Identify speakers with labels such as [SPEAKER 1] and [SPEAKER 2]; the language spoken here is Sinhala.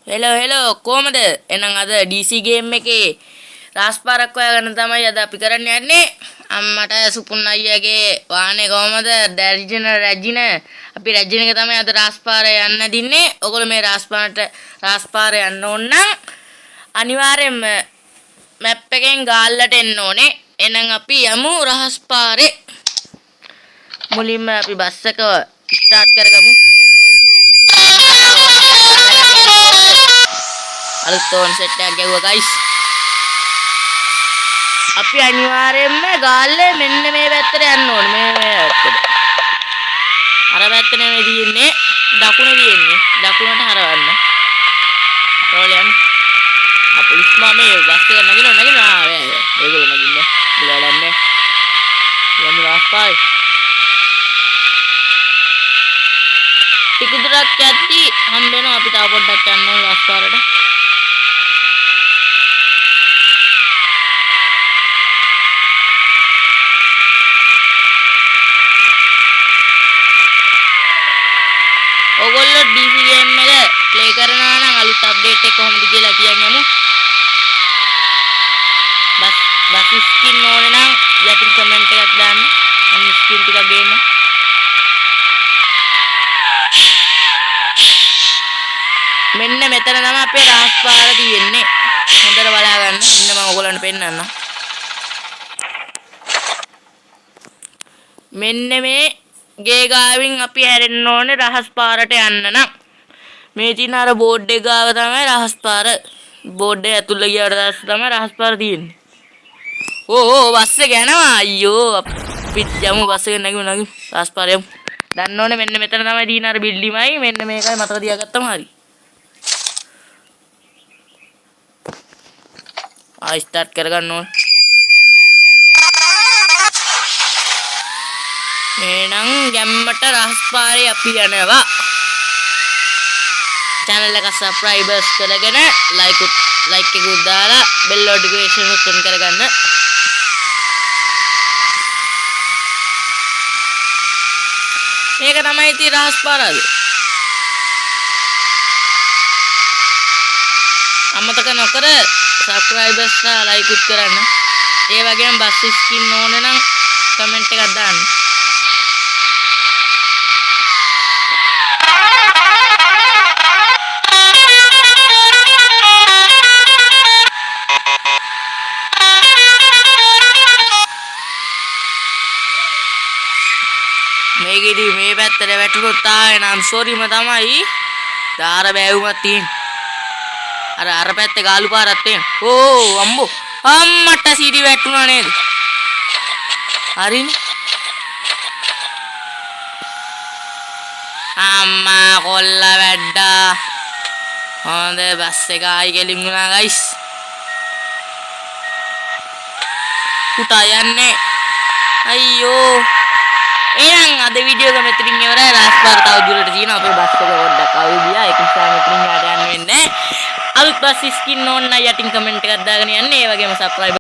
[SPEAKER 1] හෙලෝ කොහමද? එහෙනම් අද DC ගේම් එකේ රාස්පාරක් හොයාගන්න තමයි අද අපි කරන්න යන්නේ. අම්මට සුපුන් අයියාගේ වාහනේ කොහමද? රැජින අපි රැජින එක තමයි අද රාස්පාර යන්න දින්නේ. ඔයගොල්ලෝ මේ රාස්පාර යන්න ඕන නම් අනිවාර්යෙන්ම මැප් එකෙන් ගාල්ලට එන්න ඕනේ. එහෙනම් අපි යමු රාස්පාරේ. මුලින්ම අපි බස් එක ස්ටාර්ට් කරගමු. අලුත් ඕන් සෙට් එකක් ගැහුවා guys. අපි අනිවාර්යයෙන්ම ගාල්ලේ මෙන්න මේ පැත්තට යන්න ඕනේ. මේ පැත්තට. අර පැත්ත නෙමෙයි තියෙන්නේ. දකුණේ තියෙන්නේ. දකුණට හරවන්න. රෝලයන්. අපොලිස් මාමේ බස් එක නගිනවා. ඒගොල්ලෝ නගින්නේ. බලන්නේ. යමු රාස්පාරේ. ටික දුරක් යද්දි හම්බ වෙනවා අපි තව පොඩ්ඩක් යන්න ඕනේ රාස්පාරට. ඔයගොල්ලෝ DC ගේම් එක ප්ලේ කරනවා නම් අලුත් අප්ඩේට් එක කොහොමද කියලා කියන්න යමු. බස් ස්කින් ඕනේ නම් යටින් කමෙන්ට් එකක් දාන්න. මම ස්කින් ටිකක් ගේන්න. මෙන්න මෙතන තමයි අපේ රාස්පාර තියෙන්නේ. හොඳට බලා ගන්න. ඉන්න මම ඔයගොල්ලන්ට පෙන්නන්නම්. මෙන්න මේ ගේ ගාවින් අපි හැරෙන්න ඕනේ රහස් පාරට යන්න නම්. මේ තියෙන අර බෝඩ් එක ගාව තමයි රහස් පාර. බෝඩ් එක ඇතුළට ගියාට පස්සේ තමයි රහස් පාර තියෙන්නේ. ඕ බස් එක යනවා. අයියෝ අපි යමු බස් එක නැගිමු රහස් පාර යමු. දන්න ඕනේ මෙන්න මෙතන තමයි තියෙන අර බිල්ඩිමයි. මෙන්න මේකයි මතක තියාගත්තම හරි. ස්ටාර්ට් කරගන්න ඕනේ. එහෙනම් ගැම්මට රහස්පාරේ අපි යනවා. channel එක subscribers කරගෙන like එකකුත් දාලා bell notification උත් on කරගන්න. මේක තමයි ඉතින් රහස්පාර අද. අමතක නොකර subscribers ලා like උත් කරන්න. ඒ වගේම බස් ස්කින් ඕනේ නම් comment එකක් දාන්න. මේකෙදි මේ පැත්තට වැටුනොත් ආයේ නම් සෝරිම තමයි. දාර බෑවුමක් තියෙන්නේ. අර පැත්තේ ගාලු පාරක් තියෙනවා. ඕ අම්බෝ අම්මට සීඩි වැටුණා නේද? හරිනේ. අම්මා කොල්ල වැඩ්ඩා. හොඳ බස් එක ආයි ගෙලින් වුණා guys. පුතා යන්නේ. අයියෝ. එහෙනම් අද වීඩියෝ එක මෙතනින් ඉවරයි. රාස්පාර තව දුරට තියෙනවා. අපේ බස් එක පොඩ්ඩක් අවුල් ගියා. ඒක නිසා මෙතනින් යට යන්න වෙන්නේ. අලුත් බස් ස්කින් ඕන නම් යටින් කමෙන්ට් එකක් දාගෙන යන්න. ඒ වගේම subscribe